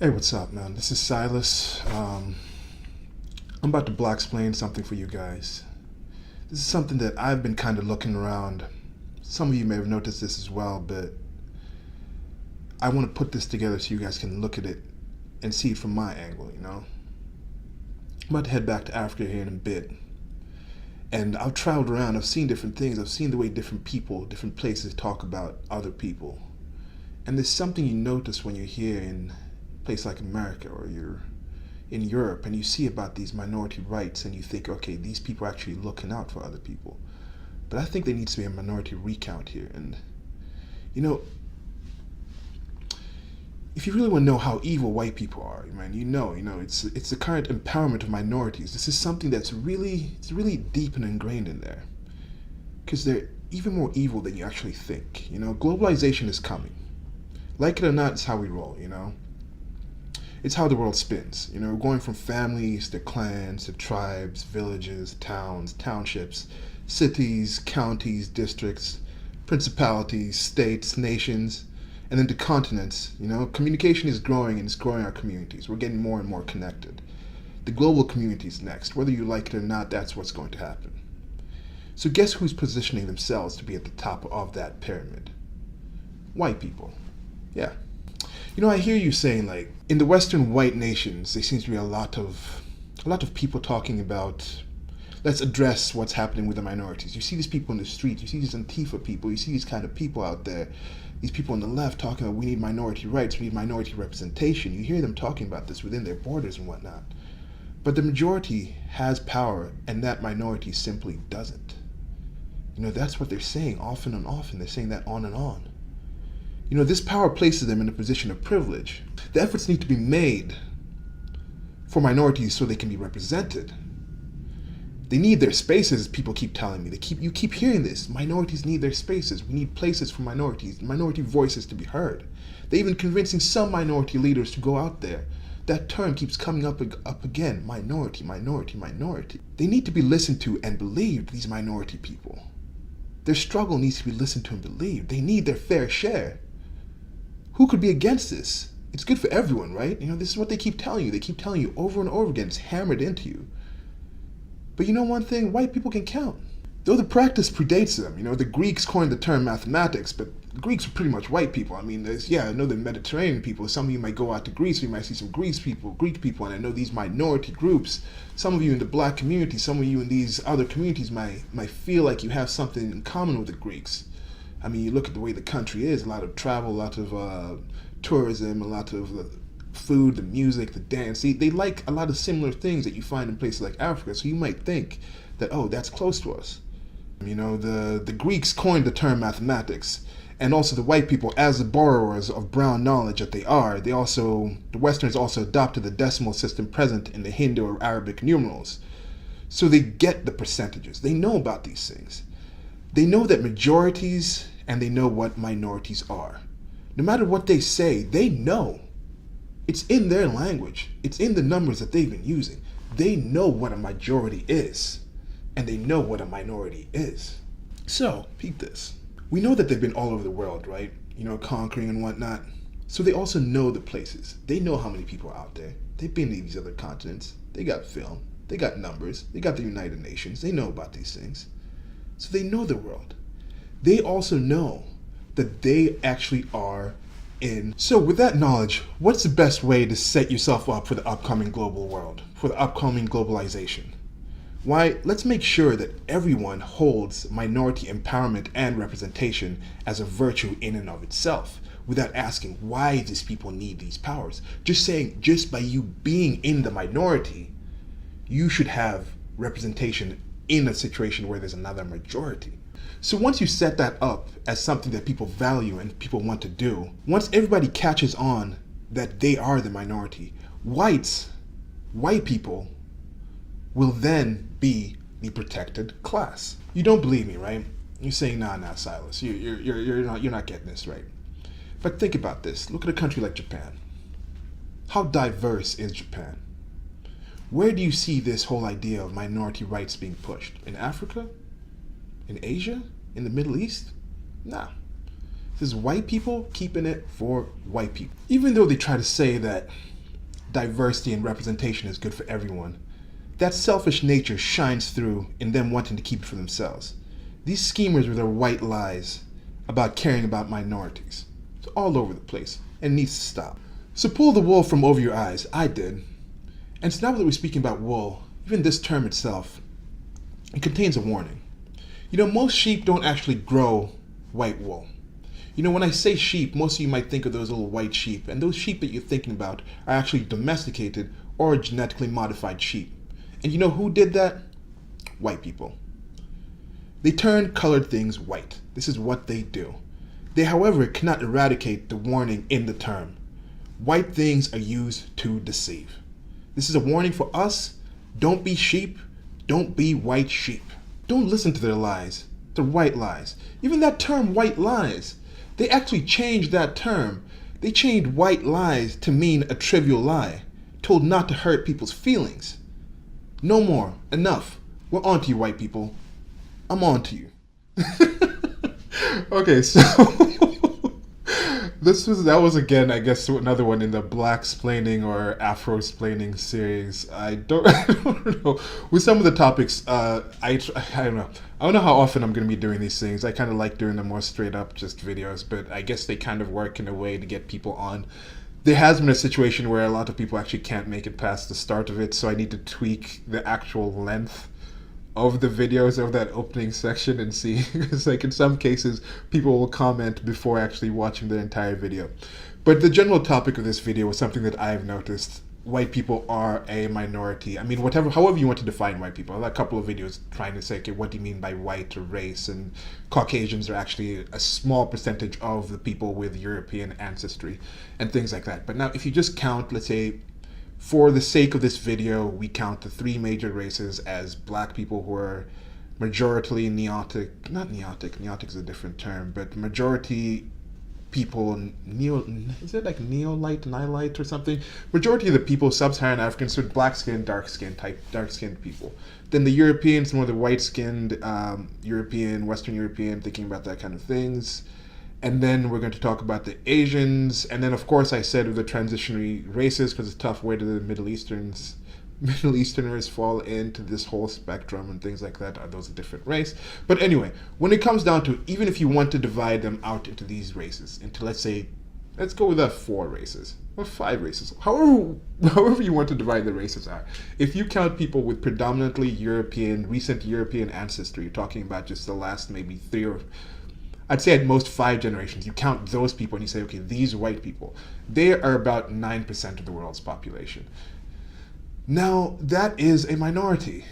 Hey, what's up, man? This is Silas. I'm about to Blacksplain something for you guys. This is something that I've been kind of looking around. Some of you may have noticed this as well, but I want to put this together so you guys can look at it and see it from my angle, you know? I'm about to head back to Africa here in a bit. And I've traveled around, I've seen different things, I've seen the way different people, different places talk about other people. And there's something you notice when you're here in a place like America, or you're in Europe and you see about these minority rights and you think, okay, these people are actually looking out for other people. But I think there needs to be a minority recount here. And, you know, if you really want to know how evil white people are, man, you know, it's the current empowerment of minorities. This is something that's really deep and ingrained in there. Because they're even more evil than you actually think. You know, globalization is coming. Like it or not, it's how we roll, you know? It's how the world spins. You know, we're going from families to clans to tribes, villages, towns, townships, cities, counties, districts, principalities, states, nations, and then to continents. You know, communication is growing and it's growing our communities. We're getting more and more connected. The global community is next. Whether you like it or not, that's what's going to happen. So guess who's positioning themselves to be at the top of that pyramid? White people. Yeah. You know, I hear you saying, like, in the Western white nations, there seems to be a lot of people talking about, let's address what's happening with the minorities. You see these people in the streets, you see these Antifa people, you see these kind of people out there, these people on the left talking about we need minority rights, we need minority representation. You hear them talking about this within their borders and whatnot. But the majority has power, and that minority simply doesn't. You know, that's what they're saying often and often. They're saying that on and on. You know, this power places them in a position of privilege. The efforts need to be made for minorities so they can be represented. They need their spaces, as people keep telling me. You keep hearing this. Minorities need their spaces. We need places for minorities, minority voices to be heard. They're even convincing some minority leaders to go out there. That term keeps coming up again. Minority, minority, minority. They need to be listened to and believed, these minority people. Their struggle needs to be listened to and believed. They need their fair share. Who could be against this? It's good for everyone, right? You know, this is what they keep telling you. They keep telling you over and over again. It's hammered into you. But you know one thing? White people can count. Though the practice predates them. You know, the Greeks coined the term mathematics, but the Greeks were pretty much white people. I mean, I know the Mediterranean people. Some of you might go out to Greece, you might see some Greek people, and I know these minority groups. Some of you in the black community, some of you in these other communities might feel like you have something in common with the Greeks. I mean, you look at the way the country is, a lot of travel, a lot of tourism, a lot of food, the music, the dance. They like a lot of similar things that you find in places like Africa, so you might think that, oh, that's close to us. You know, the Greeks coined the term mathematics, and also the white people, as the borrowers of brown knowledge that they are, the Westerners also adopted the decimal system present in the Hindu or Arabic numerals. So they get the percentages. They know about these things. They know that majorities, and they know what minorities are. No matter what they say, they know. It's in their language. It's in the numbers that they've been using. They know what a majority is, and they know what a minority is. So, peep this. We know that they've been all over the world, right? You know, conquering and whatnot. So they also know the places. They know how many people are out there. They've been to these other continents. They got film. They got numbers. They got the United Nations. They know about these things. So they know the world. They also know that they actually are in. So with that knowledge, what's the best way to set yourself up for the upcoming global world, for the upcoming globalization? Why, let's make sure that everyone holds minority empowerment and representation as a virtue in and of itself, without asking why these people need these powers. Just saying, just by you being in the minority, you should have representation in a situation where there's another majority. So once you set that up as something that people value and people want to do, once everybody catches on that they are the minority, white people will then be the protected class. You don't believe me, right? You're saying, nah, Silas, you're not getting this right. But think about this. Look at a country like Japan. How diverse is Japan? Where do you see this whole idea of minority rights being pushed? In Africa? In Asia? In the Middle East? Nah. This is white people keeping it for white people. Even though they try to say that diversity and representation is good for everyone. That selfish nature shines through in them wanting to keep it for themselves. These schemers with their white lies about caring about minorities. It's all over the place and needs to stop. So pull the wool from over your eyes. I did. And so now that we're speaking about wool, even this term itself, it contains a warning. You know, most sheep don't actually grow white wool. You know, when I say sheep, most of you might think of those little white sheep, and those sheep that you're thinking about are actually domesticated or genetically modified sheep. And you know who did that? White people. They turn colored things white. This is what they do. They, however, cannot eradicate the warning in the term. White things are used to deceive. This is a warning for us. Don't be sheep. Don't be white sheep. Don't listen to their lies, their white lies. Even that term, white lies, they actually changed that term. They changed white lies to mean a trivial lie, told not to hurt people's feelings. No more. Enough. We're on to you, white people. I'm on to you. Okay, so that was again, I guess, another one in the Blacksplaining or Afro-splaining series. I don't know. With some of the topics, I don't know. I don't know how often I'm going to be doing these things. I kind of like doing them more straight up, just videos, but I guess they kind of work in a way to get people on. There has been a situation where a lot of people actually can't make it past the start of it, so I need to tweak the actual length of the videos of that opening section and see, because like in some cases people will comment before actually watching the entire video. But the general topic of this video was something that I've noticed. White people are a minority. I mean, however you want to define white people. I have a couple of videos trying to say, okay, what do you mean by white or race? And Caucasians are actually a small percentage of the people with European ancestry and things like that. But now if you just count, let's say, for the sake of this video, we count the three major races as black people who are majority neotic is a different term, but majority people, is it like neolite or something? Majority of the people, sub-Saharan Africans, so black skin, dark skinned people. Then the Europeans, more the white skinned, European, Western European, thinking about that kind of things. And then we're going to talk about the Asians. And then, of course, I said with the transitionary races, because it's tough, where do the Middle Easterners fall into this whole spectrum and things like that? Are those a different race? But anyway, when it comes down to, even if you want to divide them out into these races, into, let's go with 4 races or 5 races, however you want to divide the races are. If you count people with predominantly recent European ancestry, you're talking about just the last maybe 3 or I'd say at most 5 generations, you count those people and you say, okay, these white people, they are about 9% of the world's population. Now, that is a minority.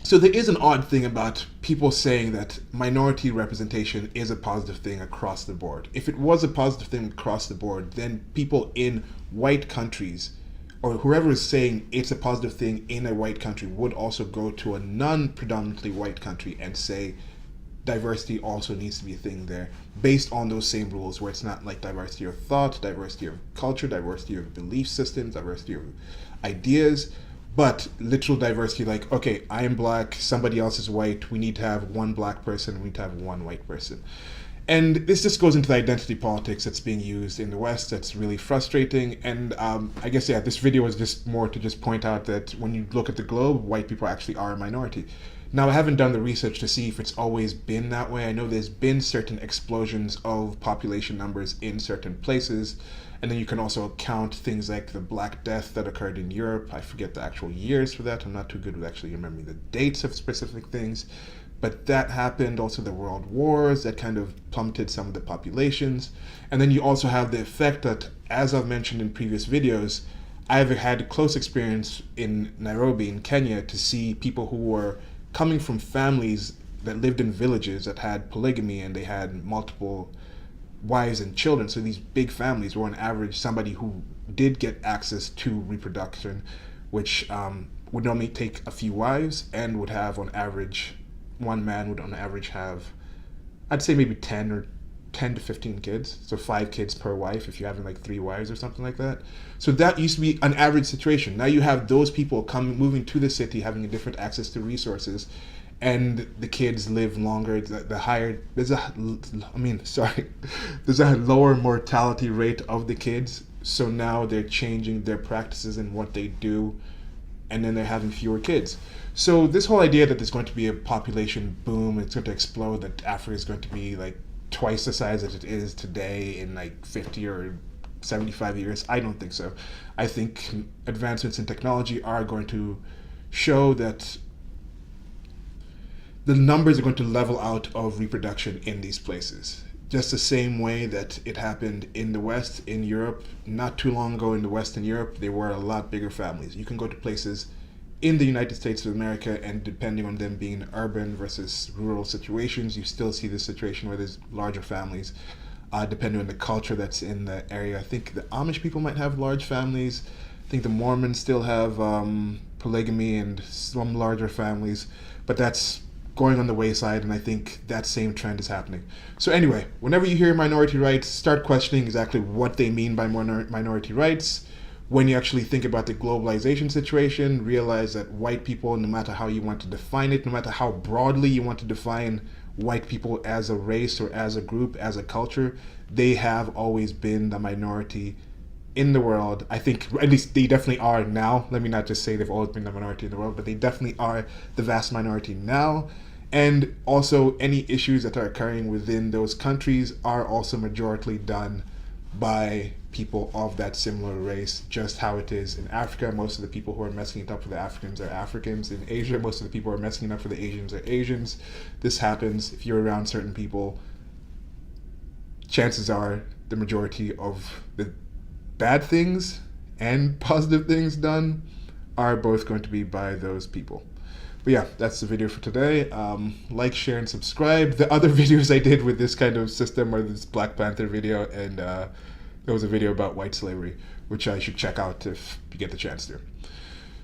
So there is an odd thing about people saying that minority representation is a positive thing across the board. If it was a positive thing across the board, then people in white countries, or whoever is saying it's a positive thing in a white country, would also go to a non-predominantly white country and say, diversity also needs to be a thing there, based on those same rules, where it's not like diversity of thought, diversity of culture, diversity of belief systems, diversity of ideas, but literal diversity, like, okay, I am black, somebody else is white, we need to have one black person, we need to have one white person. And this just goes into the identity politics that's being used in the West. That's really frustrating. And I guess, yeah, this video is just more to just point out that when you look at the globe, white people actually are a minority. Now, I haven't done the research to see if it's always been that way. I know there's been certain explosions of population numbers in certain places. And then you can also count things like the Black Death that occurred in Europe. I forget the actual years for that. I'm not too good with actually remembering the dates of specific things. But that happened. Also the world wars that kind of plummeted some of the populations. And then you also have the effect that, as I've mentioned in previous videos, I've had close experience in Nairobi in Kenya to see people who were coming from families that lived in villages that had polygamy and they had multiple wives and children. So these big families were on average somebody who did get access to reproduction, which would normally take a few wives and would have on average, one man would on average have, I'd say maybe 10 to 15 kids. So 5 kids per wife if you're having like 3 wives or something like that. So that used to be an average situation. Now you have those people moving to the city, having a different access to resources, and the kids live longer. There's a lower mortality rate of the kids So now they're changing their practices and what they do, and then they're having fewer kids. So this whole idea that there's going to be a population boom, it's going to explode, that Africa is going to be like twice the size that it is today in like 50 or 75 years, I don't think so. I think advancements in technology are going to show that the numbers are going to level out of reproduction in these places. Just the same way that it happened in the West, in Europe. Not too long ago in the West and Europe, there were a lot bigger families. You can go to places in the United States of America, and depending on them being urban versus rural situations, you still see this situation where there's larger families, depending on the culture that's in the area. I think the Amish people might have large families. I think the Mormons still have polygamy and some larger families, but that's going on the wayside, and I think that same trend is happening. So anyway, whenever you hear minority rights, start questioning exactly what they mean by minority rights. When you actually think about the globalization situation, realize that white people, no matter how you want to define it, no matter how broadly you want to define white people as a race or as a group, as a culture, they have always been the minority in the world. I think at least they definitely are now. Let me not just say they've always been the minority in the world, but they definitely are the vast minority now. And also any issues that are occurring within those countries are also majority done by people of that similar race, just how it is in Africa. Most of the people who are messing it up for the Africans are Africans. In Asia, most of the people who are messing it up for the Asians are Asians. This happens if you're around certain people. Chances are the majority of the bad things and positive things done are both going to be by those people. But yeah, that's the video for today. Like, share, and subscribe. The other videos I did with this kind of system are this Black Panther video, and there was a video about white slavery, which I should check out if you get the chance to.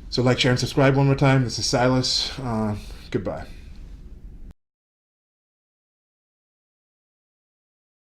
So like, share, and subscribe one more time. This is Silas. Goodbye.